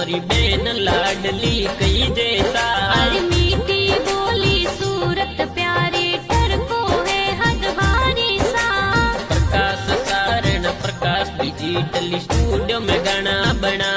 मारी बेन लाडली कही देता। अरे मीठी बोली सूरत प्यारी टरको है हदवारी सा। प्रकाश सारण प्रकाश डिजिटल स्टूडियो में गाना बना